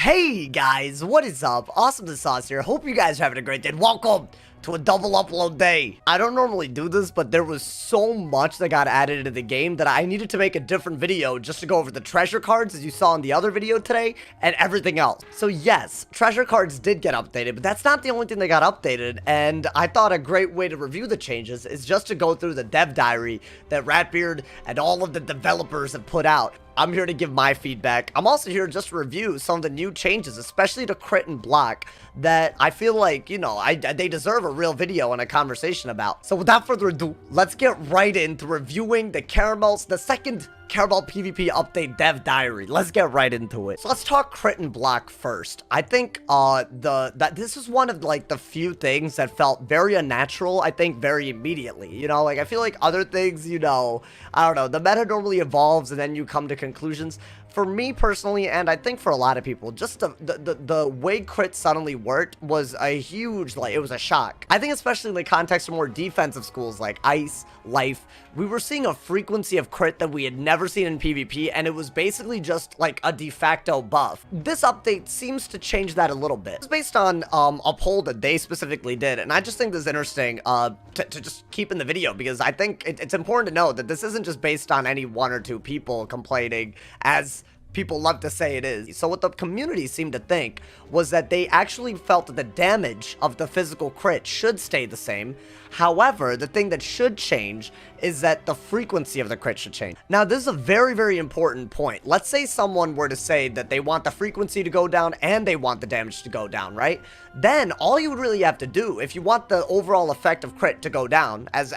Hey guys, what is up? AwesomeTheSauce here. Hope you guys are having a great day. Welcome to a double upload day. I don't normally do this, but there was so much that got added into the game that I needed to make a different video just to go over the treasure cards as you saw in the other video today and everything else. So yes, treasure cards did get updated, but that's not the only thing that got updated, and I thought a great way to review the changes is just to go through the dev diary that Ratbeard and all of the developers have put out. I'm here to give my feedback. I'm also here just to review some of the new changes, especially to crit and block, that I feel like, you know, they deserve a real video and a conversation about. So without further ado, let's get right into reviewing the second Caramel PvP update dev diary. Let's get right into it. So let's talk crit and block first. I think that this is one of like the few things that felt very unnatural, I think, very immediately. You know, like I feel like other things, you know, I don't know, the meta normally evolves and then you come to conclusions. For me personally, and I think for a lot of people, just the way crit suddenly worked was a huge, like, it was a shock. I think especially in the context of more defensive schools like Ice, Life, we were seeing a frequency of crit that we had never seen in PvP, and it was basically just like a de facto buff. This update seems to change that a little bit. It's based on a poll that they specifically did, and I just think this is interesting to just keep in the video, because I think it's important to know that this isn't just based on any one or two people complaining, as people love to say it is. So what the community seemed to think was that they actually felt that the damage of the physical crit should stay the same. However, the thing that should change is that the frequency of the crit should change. Now, this is a very, very important point. Let's say someone were to say that they want the frequency to go down and they want the damage to go down, right? Then all you would really have to do, if you want the overall effect of crit to go down, as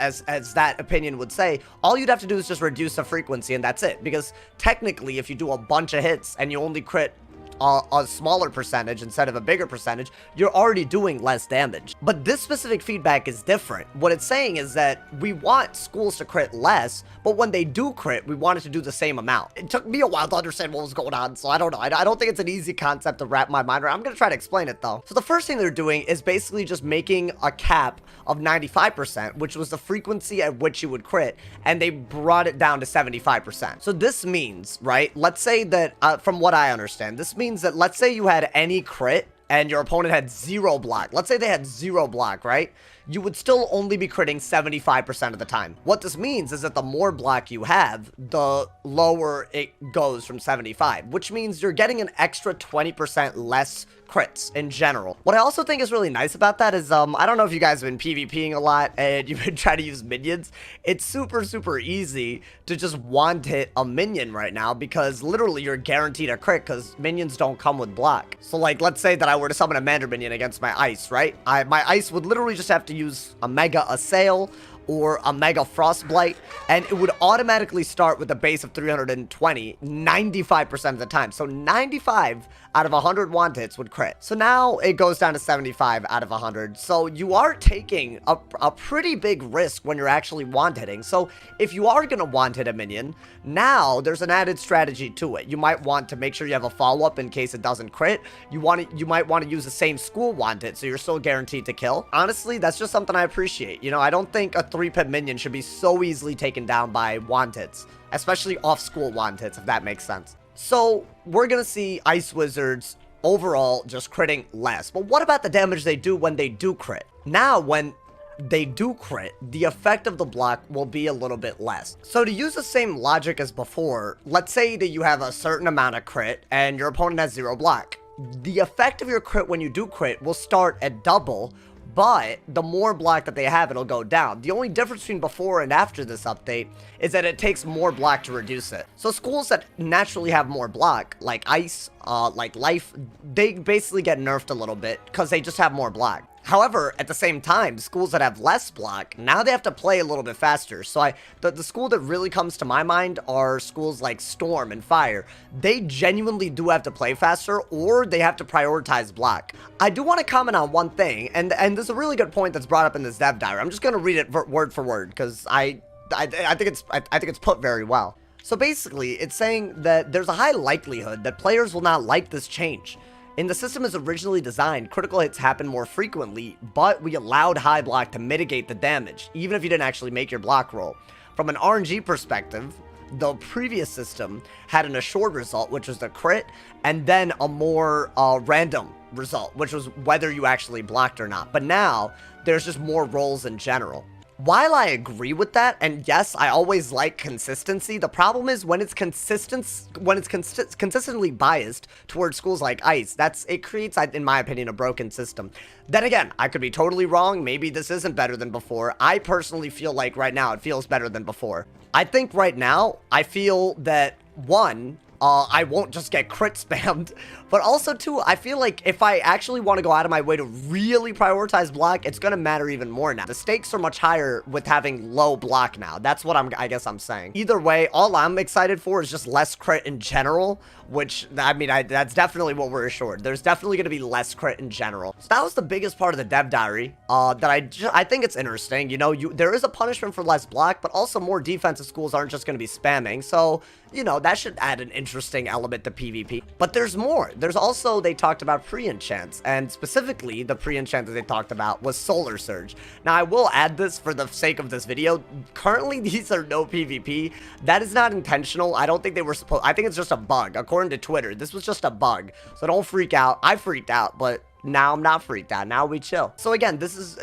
that opinion would say, all you'd have to do is just reduce the frequency, and that's it. Because technically, if you do a bunch of hits and you only crit a smaller percentage instead of a bigger percentage, you're already doing less damage. But this specific feedback is different. What it's saying is that we want schools to crit less, but when they do crit, we want it to do the same amount. It took me a while to understand what was going on, so I don't know. I don't think it's an easy concept to wrap my mind around. I'm gonna try to explain it though. So the first thing they're doing is basically just making a cap of 95%, which was the frequency at which you would crit, and they brought it down to 75%. So this means, right, let's say that, from what I understand, this means that let's say you had any crit and your opponent had 0 block. Let's say they had 0 block, right? You would still only be critting 75% of the time. What this means is that the more block you have, the lower it goes from 75, which means you're getting an extra 20% less crits in general. What I also think is really nice about that is, I don't know if you guys have been PvPing a lot and you've been trying to use minions. It's super, super easy to just one hit a minion right now, because literally you're guaranteed a crit because minions don't come with block. So like, let's say that I were to summon a Mander minion against my Ice, right? My Ice would literally just have to use a Mega Assail or a Mega Frostblight, and it would automatically start with a base of 320 95% of the time. So 95 out of 100 wand hits would crit. So now it goes down to 75 out of 100. So you are taking a pretty big risk when you're actually wand hitting. So if you are going to wand hit a minion, now there's an added strategy to it. You might want to make sure you have a follow-up in case it doesn't crit. You might want to use the same school wand hit, so you're still guaranteed to kill. Honestly, that's just something I appreciate. You know, I don't think a 3-pip minion should be so easily taken down by wand hits, especially off-school wand hits, if that makes sense. So we're gonna see Ice Wizards overall just critting less. But what about the damage they do when they do crit? Now, when they do crit, the effect of the block will be a little bit less. So to use the same logic as before, let's say that you have a certain amount of crit and your opponent has 0 block. The effect of your crit when you do crit will start at double, but the more block that they have, it'll go down. The only difference between before and after this update is that it takes more block to reduce it. So schools that naturally have more block, like Ice, like Life, they basically get nerfed a little bit because they just have more block. However, at the same time, schools that have less block, now they have to play a little bit faster. So the school that really comes to my mind are schools like Storm and Fire. They genuinely do have to play faster, or they have to prioritize block. I do want to comment on one thing, and there's a really good point that's brought up in this dev diary. I'm just going to read it word for word, because I think it's put very well. So basically, it's saying that there's a high likelihood that players will not like this change. In the system as originally designed, critical hits happen more frequently, but we allowed high block to mitigate the damage, even if you didn't actually make your block roll. From an RNG perspective, The previous system had an assured result, which was the crit, and then a more random result, which was whether you actually blocked or not. But now, there's just more rolls in general. While I agree with that, and yes, I always like consistency, the problem is when it's consistently biased towards schools like ICE, it creates, in my opinion, a broken system. Then again, I could be totally wrong, maybe this isn't better than before. I personally feel like right now it feels better than before. I think right now, I feel that, one, I won't just get crit spammed, but also, two, I feel like if I actually want to go out of my way to really prioritize block, it's going to matter even more now. The stakes are much higher with having low block now. That's what I guess I'm saying. Either way, all I'm excited for is just less crit in general, which, I mean, that's definitely what we're assured. There's definitely going to be less crit in general. So that was the biggest part of the dev diary, that I think it's interesting. You know, there is a punishment for less block, but also more defensive schools aren't just going to be spamming. So, you know, that should add an interesting element to PvP. But there's more. There's also, they talked about pre-enchants, and specifically, the pre-enchant that they talked about was Solar Surge. Now, I will add this for the sake of this video. Currently, these are no PvP. That is not intentional. I don't think they were supposed, I think it's just a bug. According to Twitter, this was just a bug. So don't freak out. I freaked out, but now I'm not freaked out. Now we chill. So again, this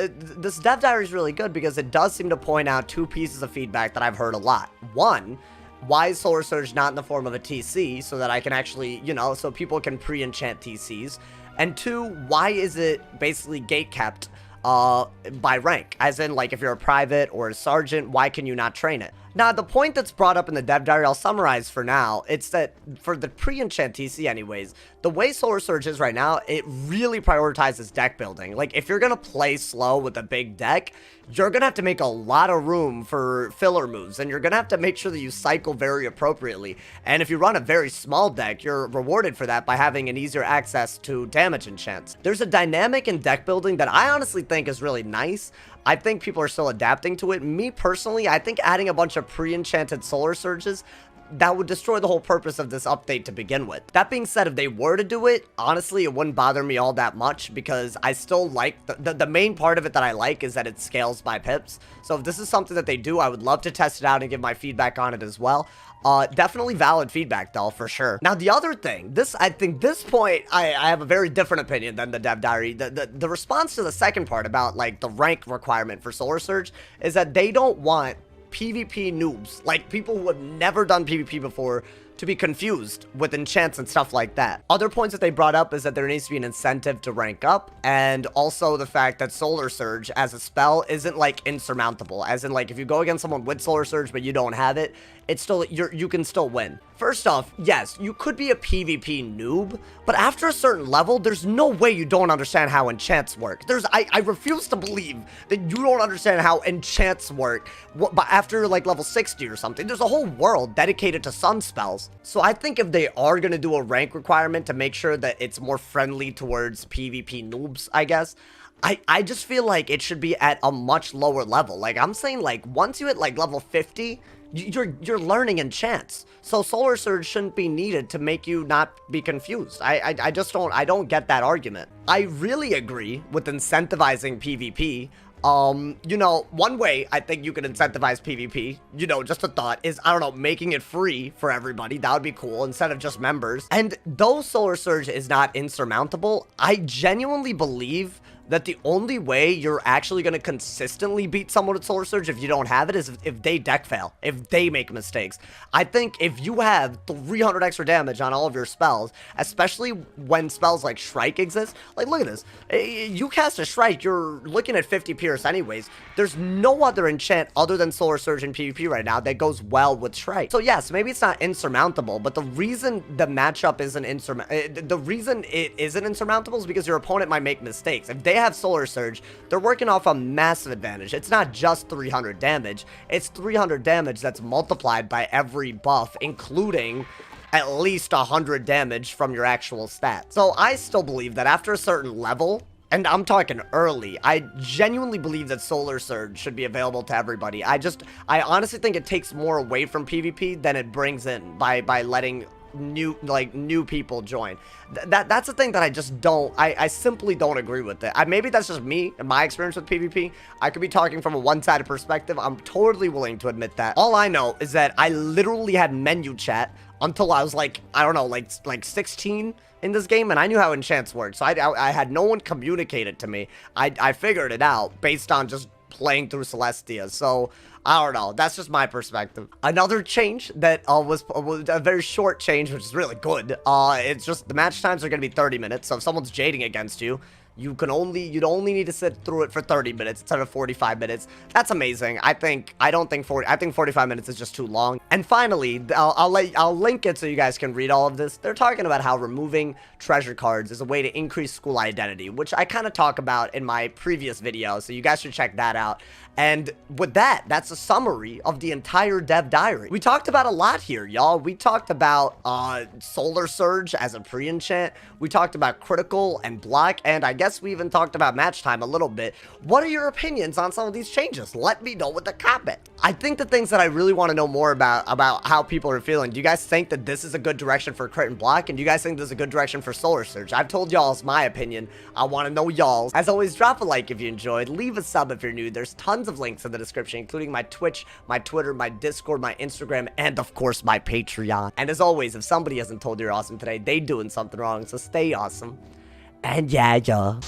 dev diary is really good because it does seem to point out two pieces of feedback that I've heard a lot. One, why is Solar Surge not in the form of a TC so that I can actually, you know, so people can pre-enchant TCs? And two, why is it basically gate kept by rank? As in, like, if you're a private or a sergeant, why can you not train it? Now, the point that's brought up in the dev diary, I'll summarize for now. It's that for the pre-enchant TC anyways, the way Solar Surge is right now, it really prioritizes deck building. Like, if you're going to play slow with a big deck, you're going to have to make a lot of room for filler moves, and you're going to have to make sure that you cycle very appropriately. And if you run a very small deck, you're rewarded for that by having an easier access to damage enchants. There's a dynamic in deck building that I honestly think is really nice. I think people are still adapting to it. Me personally, I think adding a bunch of pre-enchanted Solar Surges, that would destroy the whole purpose of this update to begin with. That being said, if they were to do it, honestly, it wouldn't bother me all that much because I still like, the main part of it that I like is that it scales by pips. So if this is something that they do, I would love to test it out and give my feedback on it as well. Definitely valid feedback though, for sure. Now, the other thing, I think this point, I have a very different opinion than the dev diary. The response to the second part about, like, the rank requirement for Solar Surge is that they don't want PvP noobs, like people who have never done PvP before, to be confused with enchants and stuff like that. Other points that they brought up is that there needs to be an incentive to rank up, and also the fact that Solar Surge as a spell isn't, like, insurmountable. As in, like, if you go against someone with Solar Surge but you don't have it, it's still, you can still win. First off, yes, you could be a PvP noob, but after a certain level, there's no way you don't understand how enchants work. I refuse to believe that you don't understand how enchants work, but after, like, level 60 or something. There's a whole world dedicated to sun spells. So I think if they are going to do a rank requirement to make sure that it's more friendly towards PvP noobs, I guess, I just feel like it should be at a much lower level. Like, I'm saying, like, once you hit, like, level 50, you're learning enchants. So Solar Surge shouldn't be needed to make you not be confused. I just don't get that argument. I really agree with incentivizing PvP. You know, one way I think you can incentivize PvP, you know, just a thought, is, I don't know, making it free for everybody. That would be cool, instead of just members. And though Solar Surge is not insurmountable, I genuinely believe that the only way you're actually going to consistently beat someone with Solar Surge if you don't have it is if they deck fail, if they make mistakes. I think if you have 300 extra damage on all of your spells, especially when spells like Shrike exist, like, look at this. You cast a Shrike, you're looking at 50 Pierce anyways. There's no other enchant other than Solar Surge in PvP right now that goes well with Shrike. So yes, maybe it's not insurmountable, but the reason the matchup isn't the reason it isn't insurmountable is because your opponent might make mistakes. If they have Solar Surge, they're working off a massive advantage. It's not just 300 damage, it's 300 damage that's multiplied by every buff, including at least 100 damage from your actual stats. So I still believe that after a certain level, and I'm talking early, I genuinely believe that Solar Surge should be available to everybody. I honestly think it takes more away from PvP than it brings in by letting new people join. That's the thing that I just don't, I simply don't agree with it. Maybe that's just me and my experience with PvP. I could be talking from a one-sided perspective. I'm totally willing to admit that. All I know is that I literally had menu chat until I was like, I don't know, like 16 in this game, and I knew how enchants worked. So I had no one communicate it to me. I figured it out based on just playing through Celestia. So I don't know. That's just my perspective. Another change that was a very short change, which is really good. It's just the match times are going to be 30 minutes. So if someone's jading against you, you'd only need to sit through it for 30 minutes instead of 45 minutes. That's amazing. I think 45 minutes is just too long. And finally, I'll link it so you guys can read all of this. They're talking about how removing treasure cards is a way to increase school identity, which I kind of talk about in my previous video, so you guys should check that out. And with that, that's a summary of the entire dev diary. We talked about a lot here, y'all. We talked about Solar Surge as a pre-enchant. We talked about critical and block, and I guess we even talked about match time a little bit. What are your opinions on some of these changes? Let me know with the comment. I think the things that I really want to know more about how people are feeling. Do you guys think that this is a good direction for crit and block? And do you guys think this is a good direction for Solar Surge? I've told y'all's my opinion. I want to know y'all's. As always, drop a like if you enjoyed. Leave a sub if you're new. There's tons of links in the description, including my Twitch, my Twitter, my Discord, my Instagram, and of course my Patreon. And as always, if somebody hasn't told you you're awesome today, they doing something wrong, so stay awesome. And yeah.